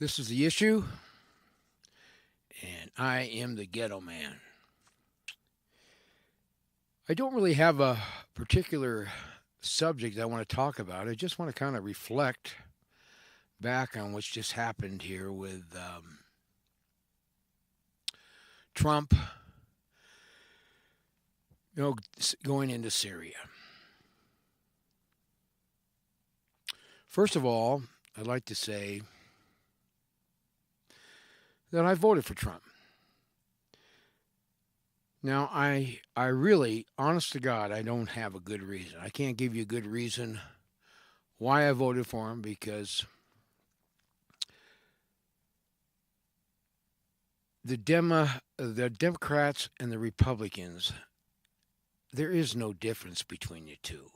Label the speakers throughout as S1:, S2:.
S1: This is the issue, and I am the ghetto man. I don't really have a particular subject I want to talk about. I just want to kind of reflect back on what's just happened here with Trump, going into Syria. First of all, I'd like to say that I voted for Trump. Now, I really, honest to God, I don't have a good reason. I can't give you a good reason why I voted for him because the Democrats and the Republicans, there is no difference between the two.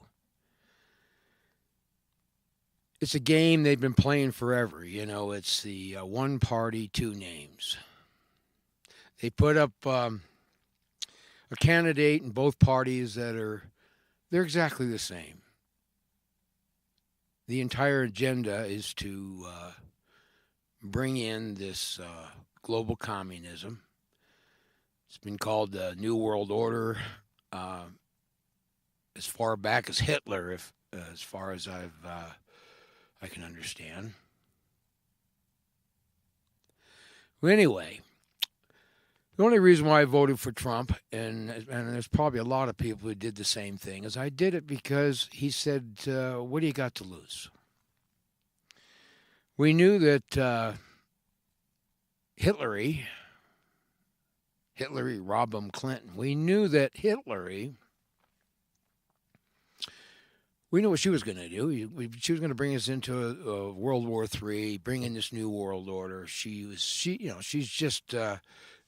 S1: It's a game they've been playing forever. It's the one party, two names. They put up a candidate in both parties they're exactly the same. The entire agenda is to bring in this global communism. It's been called the New World Order uh, as far back as Hitler, if as far as I can understand. Well, anyway, the only reason why I voted for Trump, and there's probably a lot of people who did the same thing, is I did it because he said, "What do you got to lose?" We knew that Hillary, Robin Clinton, we knew that Hillary, we knew what she was going to do. She was going to bring us into a World War III, bring in this new world order. She's just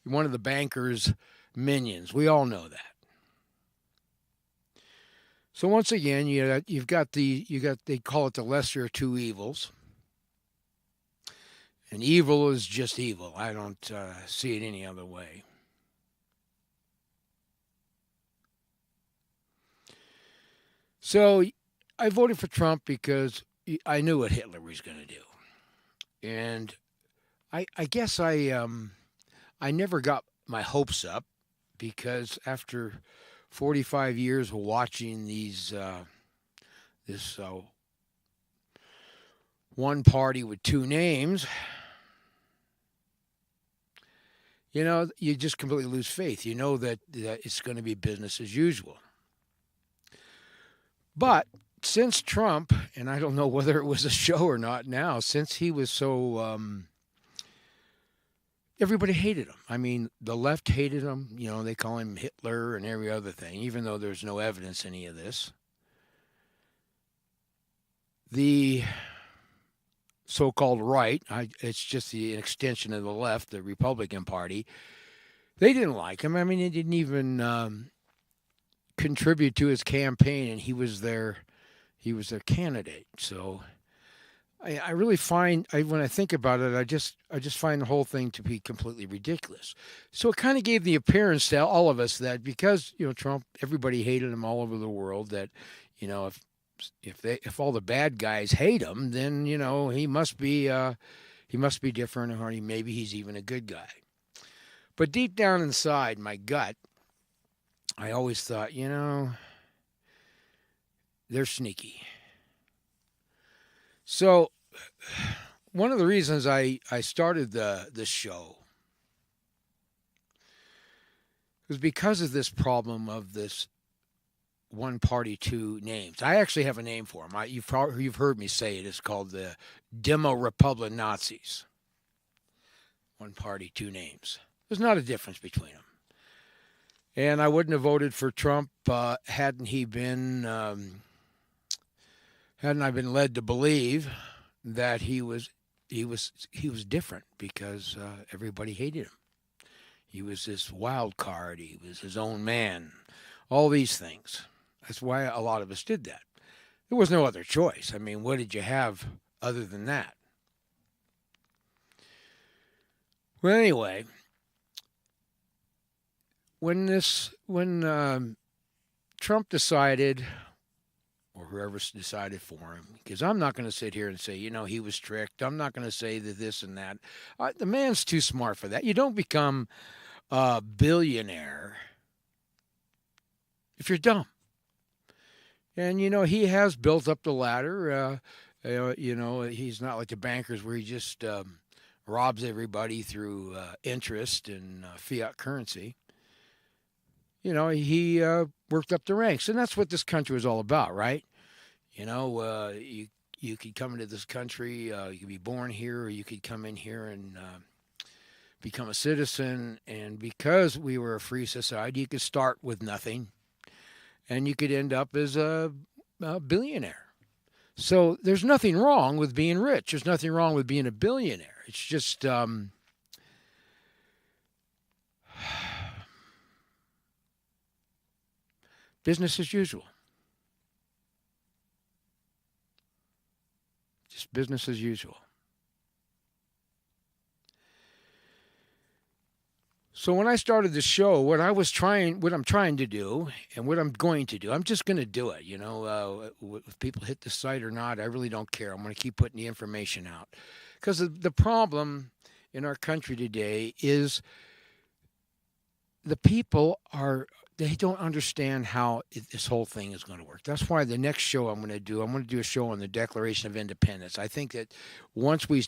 S1: one of the bankers' minions. We all know that. So once again, you've got they call it the lesser of two evils, and evil is just evil. I don't see it any other way. So I voted for Trump because I knew what Hitler was going to do, and I guess I never got my hopes up because after 45 years of watching this one party with two names, you just completely lose faith. You know that it's going to be business as usual. But since Trump, and I don't know whether it was a show or not now, since he was so everybody hated him. I mean, the left hated him. They call him Hitler and every other thing, even though there's no evidence any of this. The so-called right, it's just an extension of the left, the Republican Party. They didn't like him. I mean, they didn't even contribute to his campaign, and he was their candidate. So I really find when I think about it, I just find the whole thing to be completely ridiculous. So it kind of gave the appearance to all of us that because Trump, everybody hated him all over the world. That if all the bad guys hate him, then he must be different, or maybe he's even a good guy. But deep down inside my gut, I always thought, they're sneaky. So one of the reasons I started this show was because of this problem of this one party, two names. I actually have a name for them. You've heard me say it. It's called the Demo Republic Nazis. One party, two names. There's not a difference between them. And I wouldn't have voted for Trump hadn't I been led to believe that he was different because everybody hated him. He was this wild card. He was his own man. All these things. That's why a lot of us did that. There was no other choice. I mean, what did you have other than that? Well, anyway, when Trump decided or whoever's decided for him. Because I'm not going to sit here and say, he was tricked. I'm not going to say that this and that. The man's too smart for that. You don't become a billionaire if you're dumb. And, he has built up the ladder. He's not like the bankers where he just robs everybody through interest and fiat currency. He worked up the ranks. And that's what this country was all about, right? You could come into this country, you could be born here, or you could come in here and become a citizen. And because we were a free society, you could start with nothing and you could end up as a billionaire. So there's nothing wrong with being rich. There's nothing wrong with being a billionaire. It's just business as usual. Just business as usual. So when I started the show, what I'm trying to do, and what I'm going to do, I'm just going to do it. If people hit the site or not, I really don't care. I'm going to keep putting the information out, because the problem in our country today is the people they don't understand how this whole thing is going to work. That's why the next show I'm going to do a show on the Declaration of Independence. I think that once we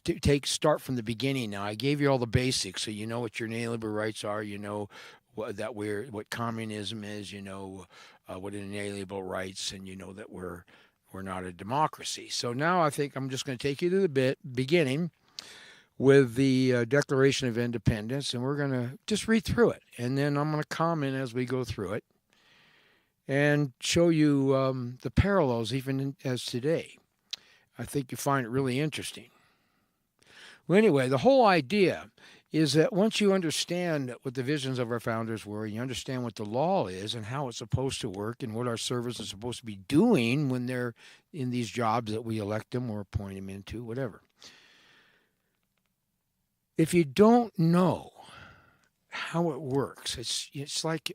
S1: start from the beginning. Now, I gave you all the basics, so you know what your inalienable rights are. You know what communism is. You know what inalienable rights, and you know that we're not a democracy. So now I think I'm just going to take you to the beginning with the Declaration of Independence, and we're going to just read through it. And then I'm going to comment as we go through it and show you the parallels even as today. I think you find it really interesting. Well, anyway, the whole idea is that once you understand what the visions of our founders were, you understand what the law is and how it's supposed to work and what our servants are supposed to be doing when they're in these jobs that we elect them or appoint them into, whatever. If you don't know how it works, it's like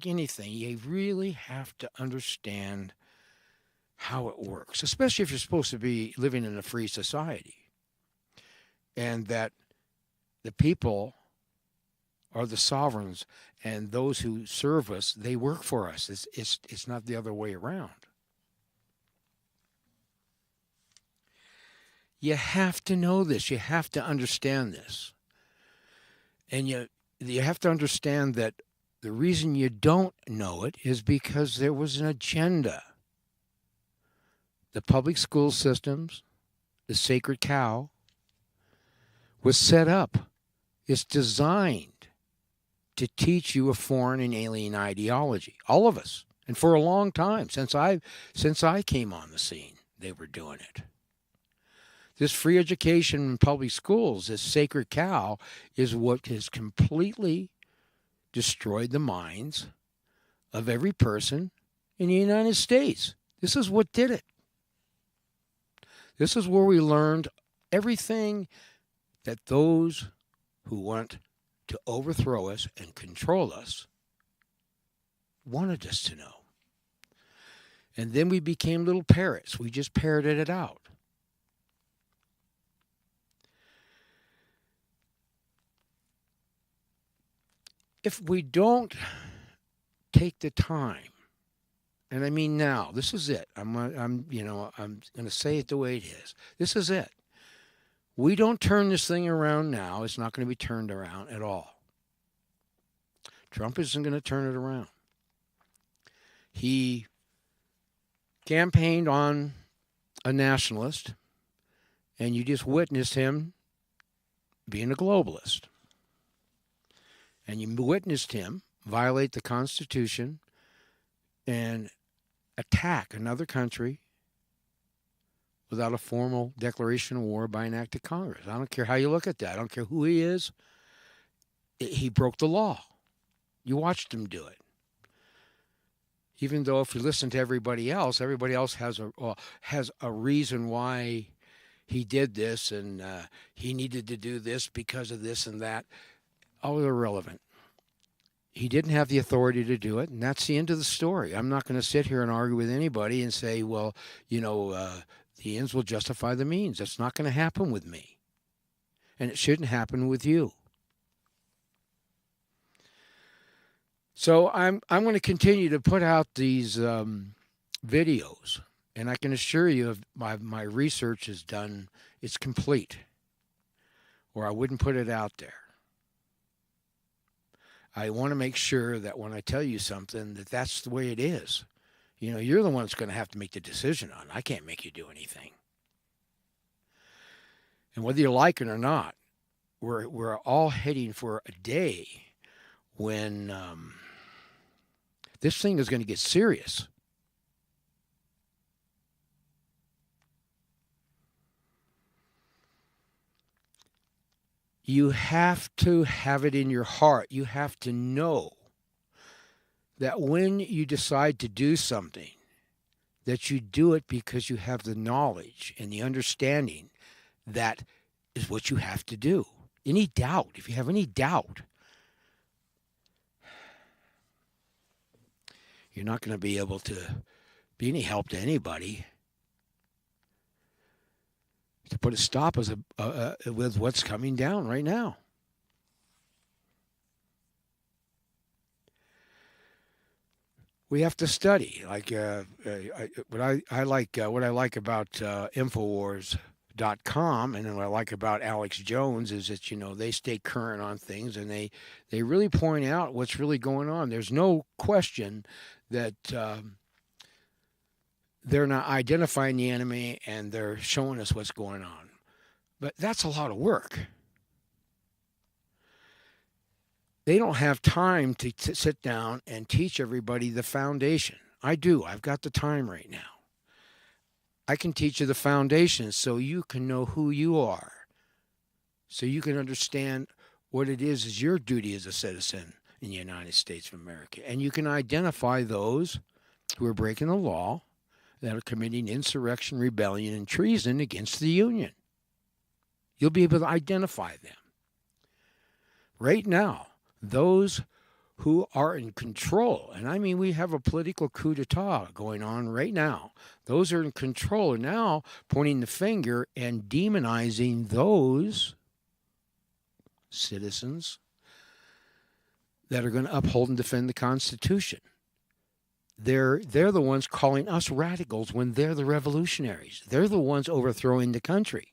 S1: anything. You really have to understand how it works, especially if you're supposed to be living in a free society, and that the people are the sovereigns, and those who serve us, they work for us. It's not the other way around. You have to know this. You have to understand this. And you have to understand that the reason you don't know it is because there was an agenda. The public school systems, the sacred cow, was set up. It's designed to teach you a foreign and alien ideology. All of us. And for a long time, since I came on the scene, they were doing it. This free education in public schools, this sacred cow, is what has completely destroyed the minds of every person in the United States. This is what did it. This is where we learned everything that those who want to overthrow us and control us wanted us to know. And then we became little parrots. We just parroted it out. If we don't take the time, and I mean now, this is it. I'm going to say it the way it is. This is it. We don't turn this thing around now, it's not going to be turned around at all. Trump isn't going to turn it around. He campaigned on a nationalist, and you just witnessed him being a globalist. And you witnessed him violate the Constitution and attack another country without a formal declaration of war by an act of Congress. I don't care how you look at that. I don't care who he is. He broke the law. You watched him do it. Even though if you listen to everybody else has a reason why he did this, and he needed to do this because of this and that. All irrelevant. he didn't have the authority to do it, and that's the end of the story. I'm not going to sit here and argue with anybody and say, well, the ends will justify the means. That's not going to happen with me, and it shouldn't happen with you. So I'm going to continue to put out these videos, and I can assure you, if my research is done, it's complete, or I wouldn't put it out there. I want to make sure that when I tell you something, that's the way it is. You're the one that's going to have to make the decision on. I can't make you do anything. And whether you like it or not, we're all heading for a day when this thing is going to get serious. You have to have it in your heart. You have to know that when you decide to do something, that you do it because you have the knowledge and the understanding that is what you have to do. Any doubt, if you have any doubt, you're not going to be able to be any help to anybody. To put a stop with what's coming down right now. We have to study. Like what I like about Infowars.com, and what I like about Alex Jones is that they stay current on things, and they really point out what's really going on. There's no question that they're not identifying the enemy, and they're showing us what's going on. But that's a lot of work. They don't have time to sit down and teach everybody the foundation. I do. I've got the time right now. I can teach you the foundation so you can know who you are, so you can understand what it is your duty as a citizen in the United States of America. And you can identify those who are breaking the law, that are committing insurrection, rebellion, and treason against the Union. You'll be able to identify them. Right now, those who are in control, and I mean we have a political coup d'etat going on right now, those who are in control are now pointing the finger and demonizing those citizens that are going to uphold and defend the Constitution. They're the ones calling us radicals when they're the revolutionaries. They're the ones overthrowing the country.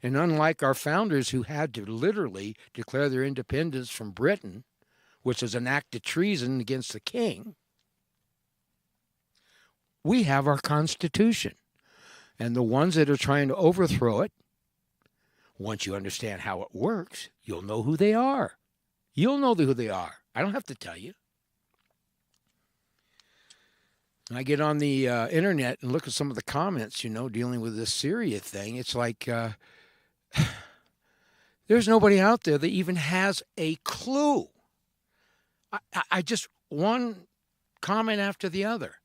S1: And unlike our founders who had to literally declare their independence from Britain, which is an act of treason against the king, we have our Constitution. And the ones that are trying to overthrow it, once you understand how it works, you'll know who they are. You'll know who they are. I don't have to tell you. I get on the internet and look at some of the comments, dealing with this Syria thing. It's like there's nobody out there that even has a clue. I just, one comment after the other.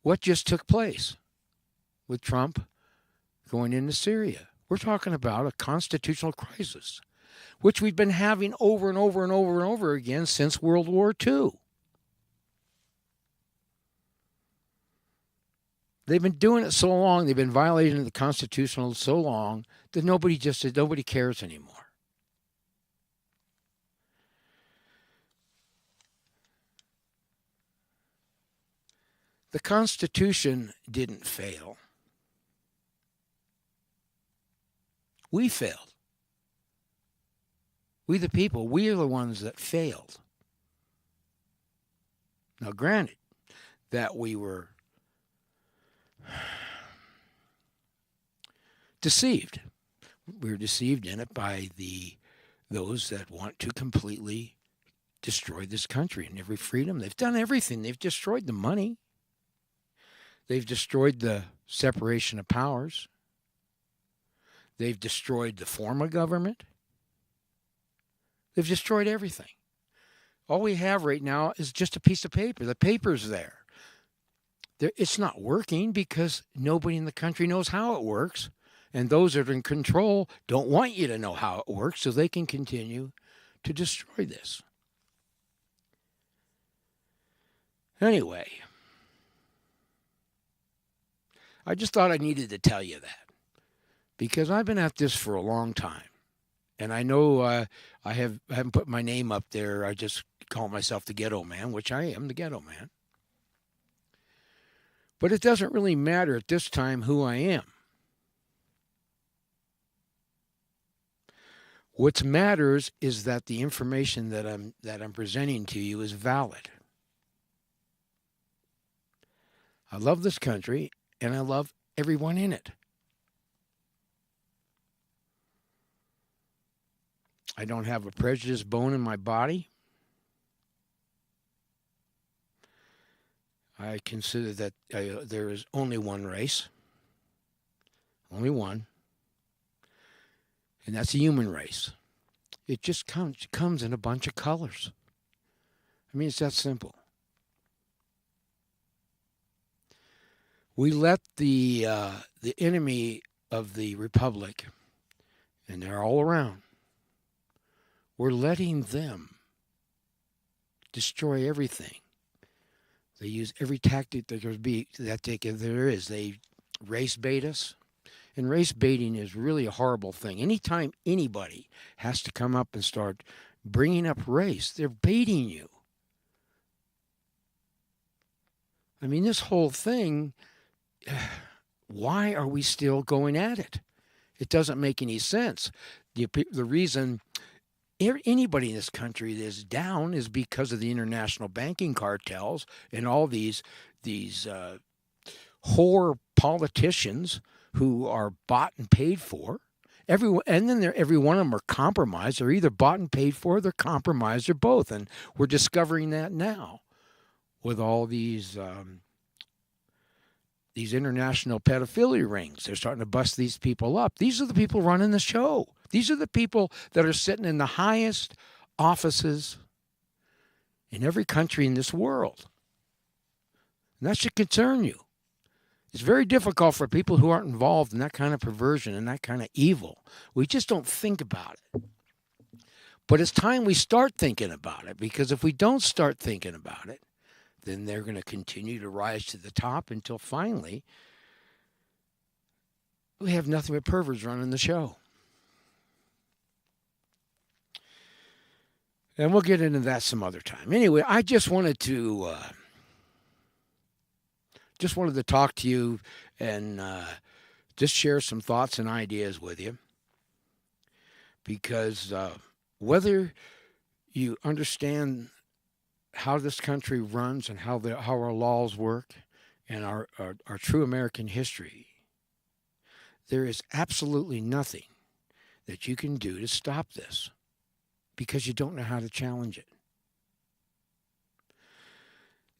S1: What just took place with Trump going into Syria? We're talking about a constitutional crisis, which we've been having over and over and over and over again since World War II. They've been doing it so long, they've been violating the Constitution so long that nobody cares anymore. The Constitution didn't fail. We failed. We the people, we are the ones that failed. Now, granted that we were deceived. We were deceived in it by those that want to completely destroy this country and every freedom. They've done everything. They've destroyed the money. They've destroyed the separation of powers. They've destroyed the form of government. They've destroyed everything. All we have right now is just a piece of paper. The paper's there. It's not working because nobody in the country knows how it works. And those that are in control don't want you to know how it works so they can continue to destroy this. Anyway, I just thought I needed to tell you that because I've been at this for a long time. And I know I haven't put my name up there. I just call myself the ghetto man, which I am the ghetto man. But it doesn't really matter at this time who I am. What matters is that the information that I'm presenting to you is valid. I love this country and I love everyone in it. I don't have a prejudiced bone in my body. I consider that there is only one race, only one, and that's the human race. It just comes in a bunch of colors. I mean, it's that simple. We let the enemy of the republic, and they're all around, we're letting them destroy everything. They use every tactic there is. They race bait us. And race baiting is really a horrible thing. Anytime anybody has to come up and start bringing up race, they're baiting you. I mean, this whole thing, why are we still going at it? It doesn't make any sense. The reason anybody in this country that is down is because of the international banking cartels and all these whore politicians who are bought and paid for. Every one of them are compromised. They're either bought and paid for, or they're compromised, or both. And we're discovering that now with all these international pedophilia rings. They're starting to bust these people up. These are the people running the show. These are the people that are sitting in the highest offices in every country in this world. And that should concern you. It's very difficult for people who aren't involved in that kind of perversion and that kind of evil. We just don't think about it. But it's time we start thinking about it, because if we don't start thinking about it, then they're going to continue to rise to the top until finally we have nothing but perverts running the show. And we'll get into that some other time. Anyway, I just wanted to talk to you and just share some thoughts and ideas with you, because whether you understand how this country runs and how our laws work and our true American history, there is absolutely nothing that you can do to stop this, because you don't know how to challenge it.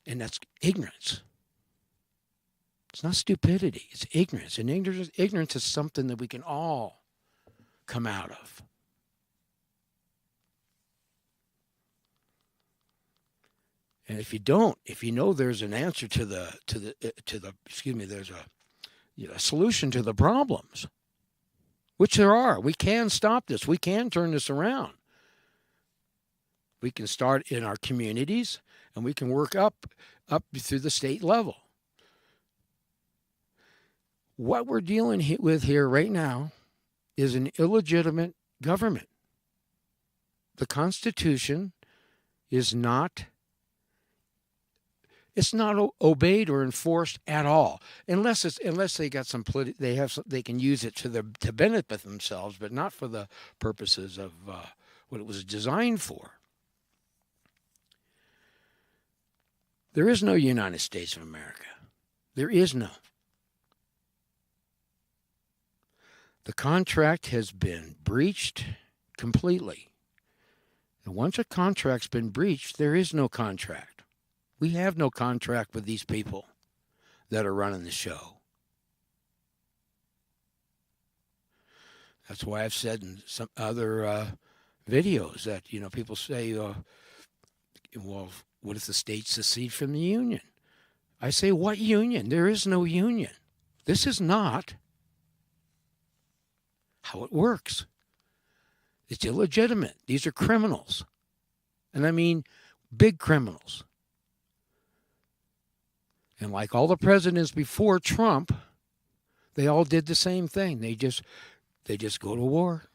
S1: And that's ignorance. It's not stupidity. It's ignorance. And ignorance is something that we can all come out of. And if you know there's an answer there's a solution to the problems, which there are. We can stop this. We can turn this around. We can start in our communities, and we can work up through the state level. What we're dealing with here right now is an illegitimate government. The Constitution is not obeyed or enforced at all, unless they got they can use it to benefit themselves, but not for the purposes of what it was designed for. There is no United States of America. There is no. The contract has been breached completely. And once a contract's been breached, there is no contract. We have no contract with these people that are running the show. That's why I've said in some other videos that, people say, well, what if the states secede from the union? I say, what union? There is no union. This is not how it works. It's illegitimate. These are criminals. And I mean big criminals. And like all the presidents before Trump, they all did the same thing. They just go to war.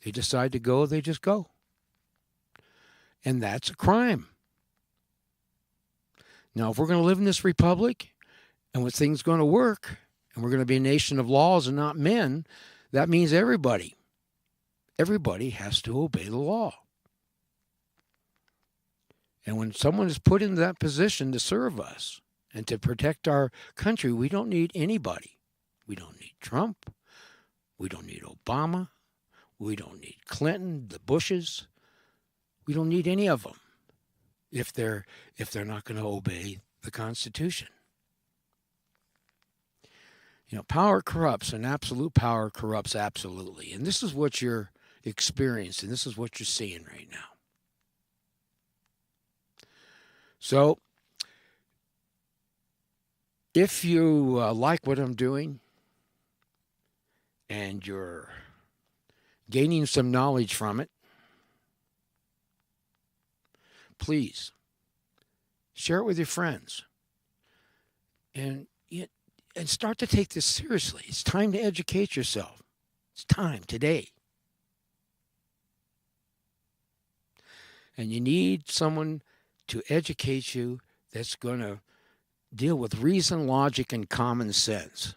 S1: They decide to go, they just go. And that's a crime. Now, if we're going to live in this republic and when things going to work and we're going to be a nation of laws and not men, that means everybody has to obey the law. And when someone is put in that position to serve us and to protect our country, we don't need anybody. We don't need Trump. We don't need Obama. We don't need Clinton, the Bushes. We don't need any of them if they're not going to obey the Constitution. You know, power corrupts, and absolute power corrupts absolutely. And this is what you're experiencing. This is what you're seeing right now. So, if you like what I'm doing and you're gaining some knowledge from it, please share it with your friends and start to take this seriously. It's time to educate yourself. It's time today. And you need someone to educate you that's going to deal with reason, logic, and common sense.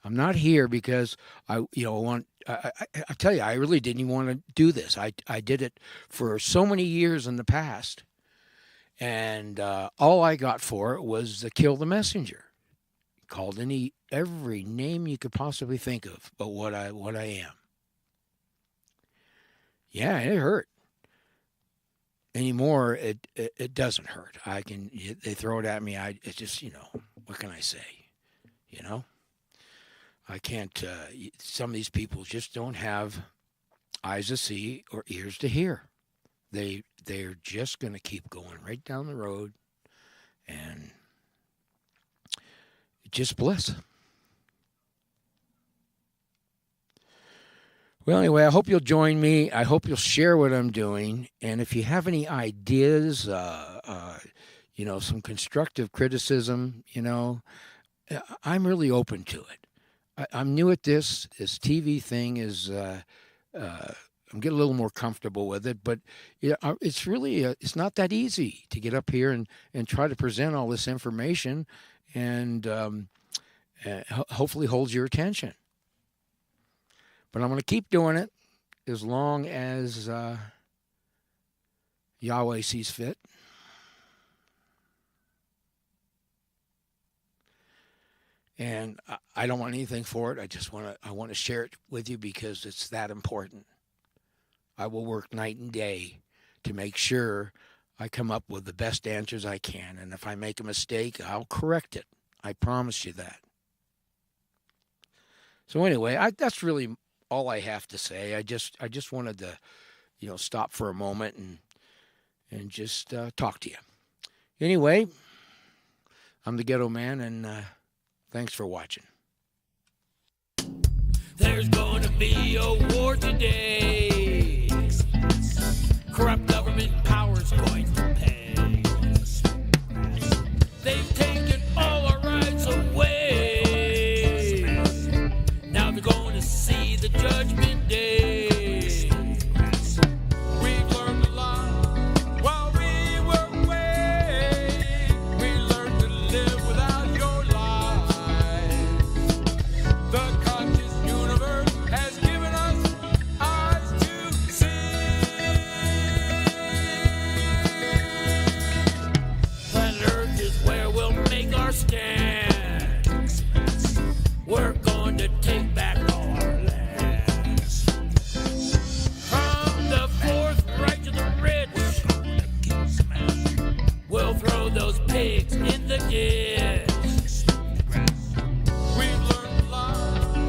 S1: I'm not here because I tell you, I really didn't even want to do this. I did it for so many years in the past, and all I got for it was to kill the messenger. Called every name you could possibly think of, but what I am. Yeah, it hurt. Anymore, it doesn't hurt. They throw it at me. It's just, what can I say? I can't, some of these people just don't have eyes to see or ears to hear. They're just going to keep going right down the road, and just bliss. Well, anyway, I hope you'll join me. I hope you'll share what I'm doing. And if you have any ideas, some constructive criticism, I'm really open to it. I'm new at this. This TV thing is, I'm getting a little more comfortable with it, but it's really, it's not that easy to get up here and try to present all this information and hopefully hold your attention. But I'm going to keep doing it as long as Yahweh sees fit. And I don't want anything for it. I want to share it with you because it's that important. I will work night and day to make sure I come up with the best answers I can. And if I make a mistake, I'll correct it. I promise you that. So anyway, that's really all I have to say. I just wanted to, stop for a moment and just talk to you. Anyway, I'm the Ghetto Man, and thanks for watching.
S2: There's gonna be a war today. Corrupt government power's going to pay. They've taken all our rights away. Now they're going to see the judgment day. We've learned a lot while we were away. We learned to live without your lies. The conscious universe has given us eyes to see. Planet Earth is where we'll make our stand. We're going to take back all our land. From the fourth right to the rich, we'll throw those pigs in the ditch. We've learned a lot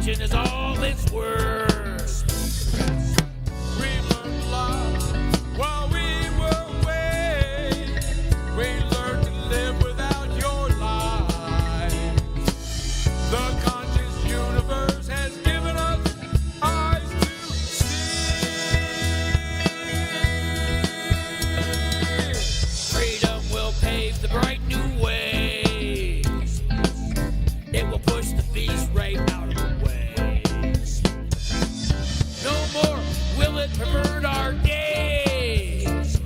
S2: Destruction is all it's worth. We learned a lot while we were away. We learned to live without your lies. The conscious universe has given us eyes to see. Freedom will pave the bright new way. It will push the beast right out of the way. No more will it pervert our days.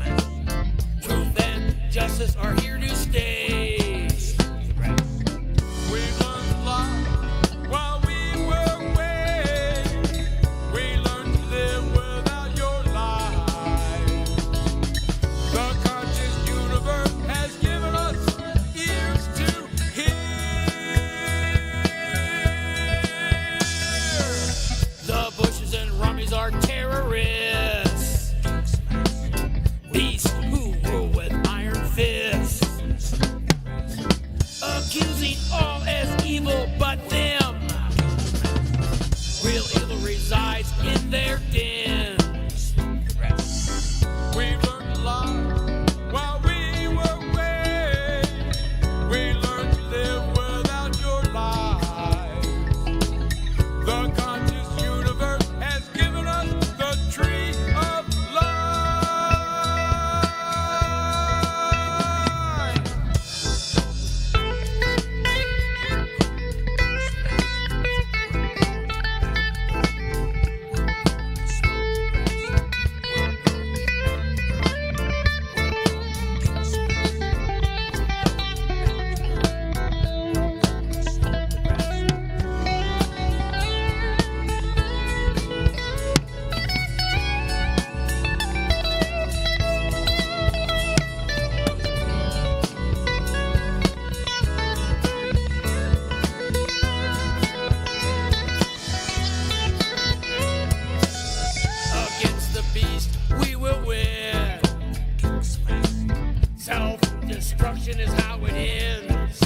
S2: Truth and justice are here to stay. We learned a lot while we were away. We learned to live without your lies. The conscious universe has given us ears to hear. The Bushes and Rummies are terrorists. Beasts who rule with iron fists. Accusing all as evil but them. Real evil resides in their dens. We've learned a lot while we were away. We learned to live without your lies. The conscious universe has given us the tree of life. Against the beast, we will win. Self-destruction is how it ends.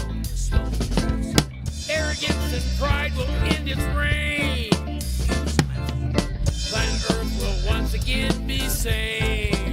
S2: Arrogance and pride will end its reign. Planet Earth will once again be sane.